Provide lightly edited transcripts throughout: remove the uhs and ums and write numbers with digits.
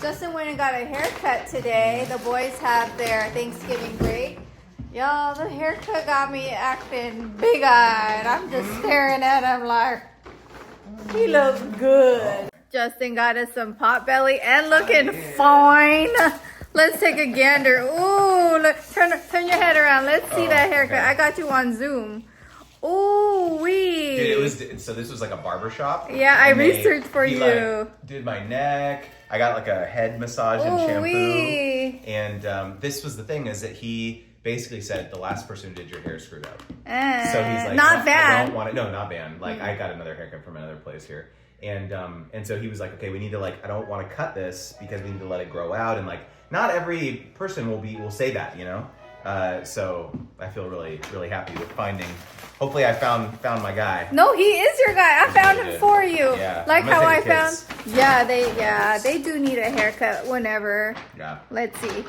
Justin went and got a haircut today. The boys have their Thanksgiving break. Y'all, the haircut got me acting big-eyed. I'm just staring at him like, he looks good. Justin got us some pot belly and looking fine. Let's take a gander. Ooh, look, turn your head around. Let's see that haircut. Okay. I got you on Zoom. Ooh, wee. Dude, so this was like a barber shop. Yeah, I researched for you. Like, did my neck. I got like a head massage and shampoo. Wee. And this was the thing is that he basically said the last person who did your hair screwed up. So he's like, not Van. I don't want it. No, not Van. Like I got another haircut from another place here. And so he was like, okay, we need to I don't want to cut this because we need to let it grow out. And like, not every person will say that, you know? So I feel really, really happy with finding. Hopefully I found my guy. No, he is your guy. I found him for you. Yeah. Like how I found. Yeah, they do need a haircut whenever. Yeah. Let's see.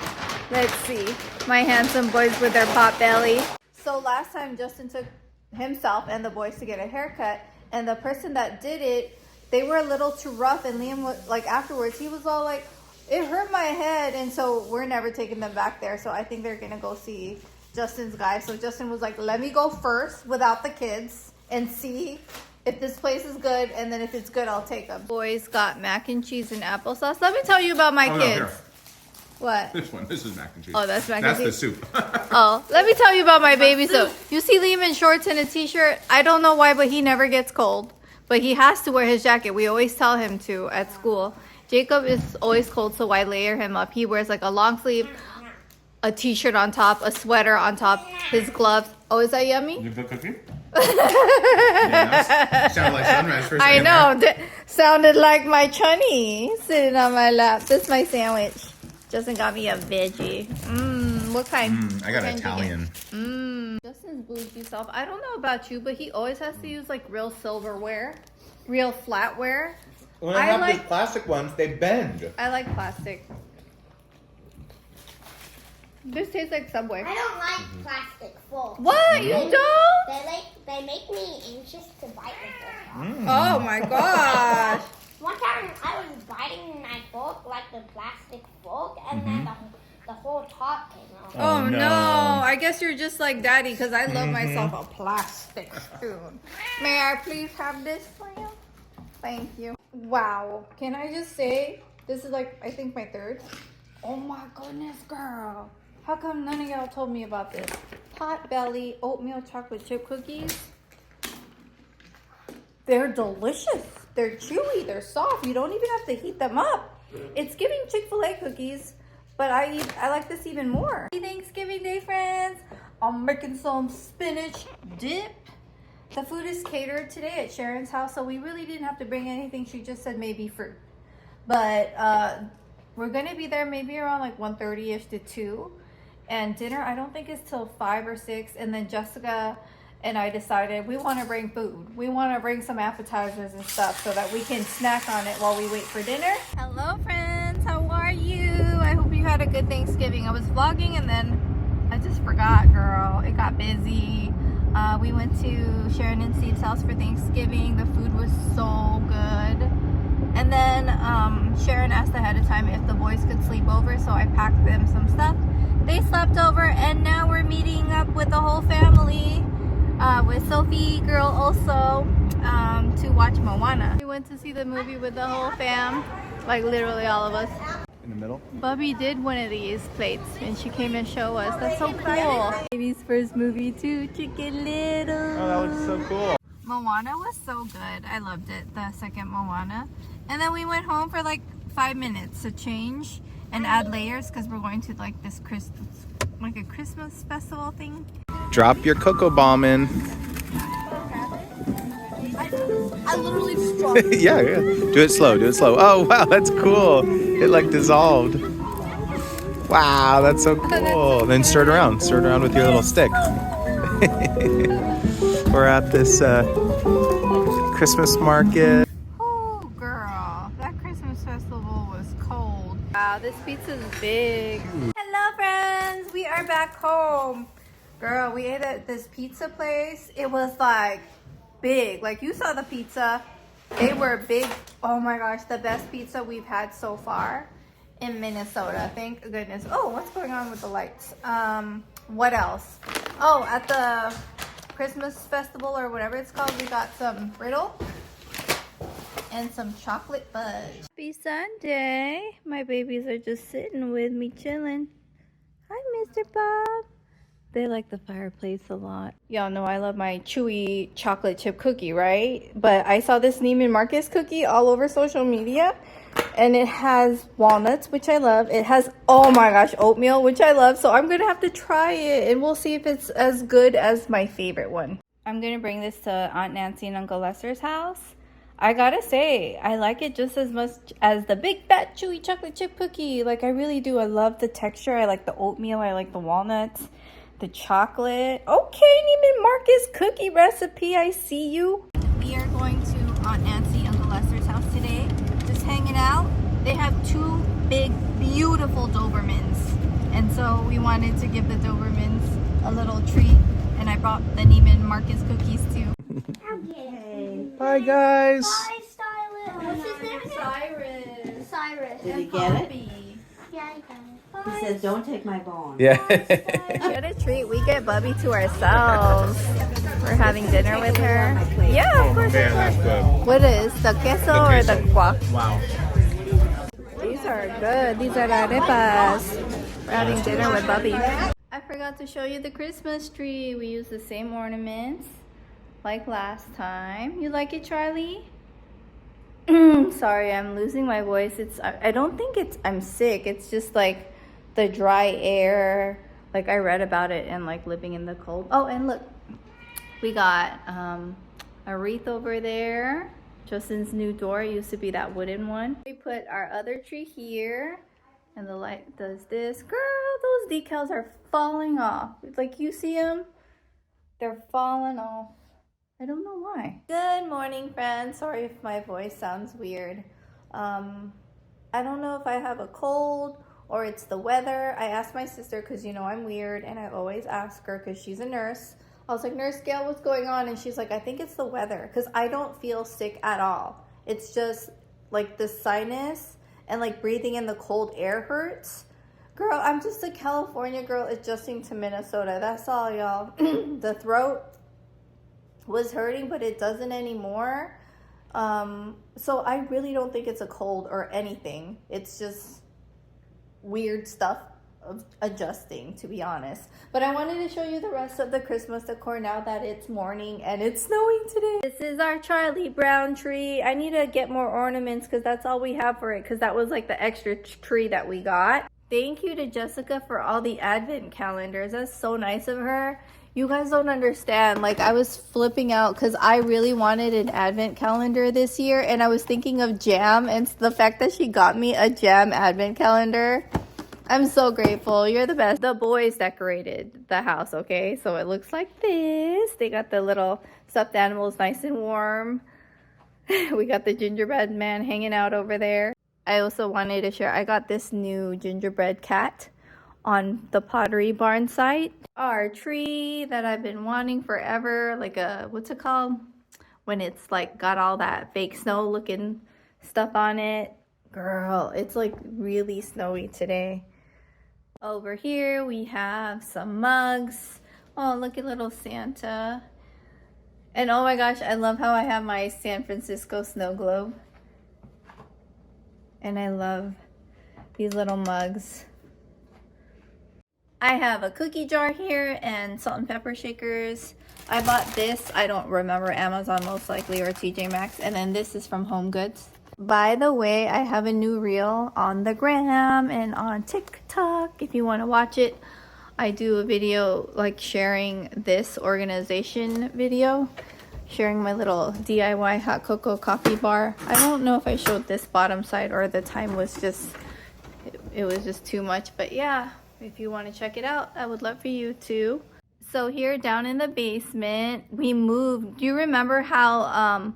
My handsome boys with their pot belly. So last time Justin took himself and the boys to get a haircut, and the person that did it, they were a little too rough, and Liam was like afterwards, he was all like, it hurt my head, and so we're never taking them back there. So I think they're gonna go see Justin's guy. So Justin was like, let me go first without the kids and see if this place is good, and then if it's good, I'll take them. Boys got mac and cheese and applesauce. Let me tell you about my kids. No, what? This is mac and cheese. Oh, that's mac and cheese. That's the soup. Oh, let me tell you about my baby soup. You see Liam in shorts and a t-shirt. I don't know why, but he never gets cold. But he has to wear his jacket. We always tell him to at school. Jacob is always cold, so I layer him up. He wears like a long sleeve, a t-shirt on top, a sweater on top, his gloves. Oh, is that yummy? You good cookie? Yeah, sounded like sunrise for a second. I know. Sounded like my chunny sitting on my lap. This is my sandwich. Justin got me a veggie. What kind? I got Italian. Justin's bougie self. I don't know about you, but he always has to use like real silverware, real flatware. When I have the plastic ones, they bend. I like plastic. This tastes like Subway. I don't like plastic forks. What? You don't? They make me anxious to bite with them. Oh my gosh. One time I was biting my fork like the plastic fork, and then the whole top came out. Oh no. I guess you're just like daddy, because I love myself a plastic spoon. May I please have this for you? Thank you. Wow. Can I just say, this is like, I think my third. Oh my goodness, girl. How come none of y'all told me about this? Potbelly oatmeal chocolate chip cookies. They're delicious. They're chewy. They're soft. You don't even have to heat them up. It's giving Chick-fil-A cookies, but I like this even more. Happy Thanksgiving Day, friends. I'm making some spinach dip. The food is catered today at Sharon's house, so we really didn't have to bring anything. She just said maybe fruit. But we're going to be there maybe around like 1:30ish to 2. And dinner, I don't think is till 5 or 6. And then Jessica and I decided we want to bring food. We want to bring some appetizers and stuff so that we can snack on it while we wait for dinner. Hello, friends. How are you? I hope you had a good Thanksgiving. I was vlogging and then I just forgot, girl. It got busy. We went to Sharon and Steve's house for Thanksgiving. The food was so good. And then Sharon asked ahead of time if the boys could sleep over, so I packed them some stuff. They slept over, and now we're meeting up with the whole family, with Sophie girl also, to watch Moana. We went to see the movie with the whole fam, like literally all of us. In the middle? Bubby did one of these plates and she came and show us. That's so cool. Baby's first movie too, Chicken Little. Oh, that looks so cool. Moana was so good. I loved it, the second Moana. And then we went home for like 5 minutes to change and add layers because we're going to like this like a Christmas festival thing. Drop your cocoa bomb in. I literally just dropped it. yeah. Do it slow. Oh, wow, that's cool. It like dissolved. Wow, that's so cool. Then stir it around with your little stick. We're at this Christmas market. Oh, girl, that Christmas festival was cold. Wow, this pizza's big. Hello, friends. We are back home. Girl, we ate at this pizza place. It was like big. Like you saw the pizza. They were big. Oh my gosh, the best pizza we've had so far. in Minnesota. Thank goodness. Oh, what's going on with the lights? What else? Oh, at the Christmas festival or whatever it's called, we got some brittle and some chocolate fudge. Happy Sunday. My babies are just sitting with me chilling. Hi, Mr. Bob. They like the fireplace a lot. Y'all know I love my chewy chocolate chip cookie, right? But I saw this Neiman Marcus cookie all over social media. And it has walnuts, which I love. It has, oh my gosh, oatmeal, which I love. So I'm going to have to try it. And we'll see if it's as good as my favorite one. I'm going to bring this to Aunt Nancy and Uncle Lester's house. I gotta say, I like it just as much as the big fat chewy chocolate chip cookie. Like, I really do. I love the texture. I like the oatmeal. I like the walnuts. The chocolate. Okay, Neiman Marcus cookie recipe. I see you. We are going to Aunt Nancy, Uncle Lester's house today. Just hanging out. They have two big, beautiful Dobermans. And so we wanted to give the Dobermans a little treat. And I brought the Neiman Marcus cookies too. Okay. Hi, guys. Bye, Stylist. What's his name? Cyrus. Cyrus. Did he get it? Yeah, I got it. He says, don't take my bone. Yeah. What a treat. We get Bubby to ourselves. We're having dinner with her. Yeah, of course. What is the queso or the guac? Wow. These are good. These are arepas. We're having dinner with Bubby. I forgot to show you the Christmas tree. We use the same ornaments like last time. You like it, Charlie? Sorry, I'm losing my voice. I don't think I'm sick. It's just like the dry air. Like, I read about it and like living in the cold. Oh, and look, we got a wreath over there. Justin's new door. It used to be that wooden one. We put our other tree here, and the light does this. Girl, those decals are falling off. Like, you see them? They're falling off. I don't know why. Good morning, friends. Sorry if my voice sounds weird. I don't know if I have a cold or it's the weather. I asked my sister because, you know, I'm weird, and I always ask her because she's a nurse. I was like, Nurse Gail, what's going on? And she's like, I think it's the weather, because I don't feel sick at all. It's just like the sinus and like breathing in the cold air hurts. Girl, I'm just a California girl adjusting to Minnesota. That's all, y'all. The throat was hurting, but it doesn't anymore. So I really don't think it's a cold or anything. It's just weird stuff of adjusting, to be honest. But I wanted to show you the rest of the Christmas decor now that it's morning and it's snowing today. This is our Charlie Brown tree. I need to get more ornaments because that's all we have for it, because that was like the extra tree that we got. Thank you to Jessica for all the advent calendars. That's so nice of her. You guys don't understand. Like, I was flipping out because I really wanted an advent calendar this year, and I was thinking of Jam, and the fact that she got me a Jam advent calendar, I'm so grateful. You're the best. The boys decorated the house, okay? So it looks like this. They got the little stuffed animals nice and warm. We got the gingerbread man hanging out over there. I also wanted to share, I got this new gingerbread cat on the Pottery Barn site. Our tree that I've been wanting forever, like a, what's it called? When it's like got all that fake snow looking stuff on it. Girl, it's like really snowy today. Over here we have some mugs. Oh, look at little Santa. And oh my gosh, I love how I have my San Francisco snow globe. And I love these little mugs. I have a cookie jar here and salt and pepper shakers. I bought this, I don't remember, Amazon most likely, or TJ Maxx. And then this is from Home Goods. By the way, I have a new reel on the gram and on TikTok if you want to watch it. I do a video like sharing this organization video, sharing my little DIY hot cocoa coffee bar. I don't know if I showed this bottom side or the time was just, it was just too much, but yeah, if you want to check it out, I would love for you to. So here down in the basement, we moved. Do you remember how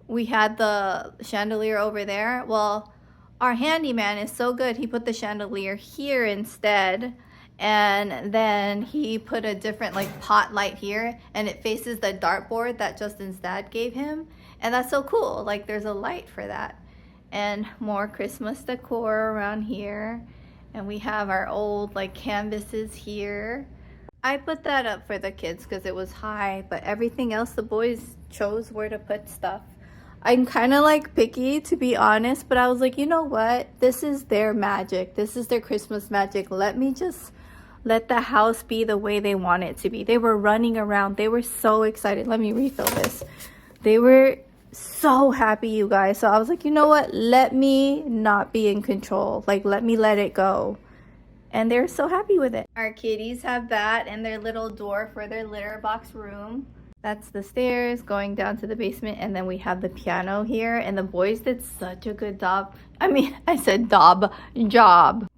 we had the chandelier over there? Well, our handyman is so good. He put the chandelier here instead, and then he put a different like pot light here, and it faces the dartboard that Justin's dad gave him. And that's so cool. Like, there's a light for that. and more Christmas decor around here. And we have our old like canvases here. I put that up for the kids because it was high, but everything else the boys chose where to put stuff. I'm kind of like picky, to be honest, but I was like, you know what? This is their magic. This is their Christmas magic. Let me just let the house be the way they want it to be. They were running around. They were so excited. Let me refill this. They were so happy, you guys. So I was like, you know what? Let me not be in control. Like, let me let it go. And they're so happy with it. Our kitties have that and their little door for their litter box room. That's the stairs going down to the basement, and then we have the piano here, and the boys did such a good job. I said job.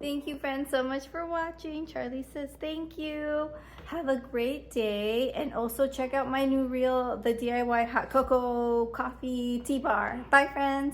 Thank you, friends, so much for watching. Charlie says thank you. Have a great day, and also check out my new reel, the DIY hot cocoa coffee tea bar. Bye, friends.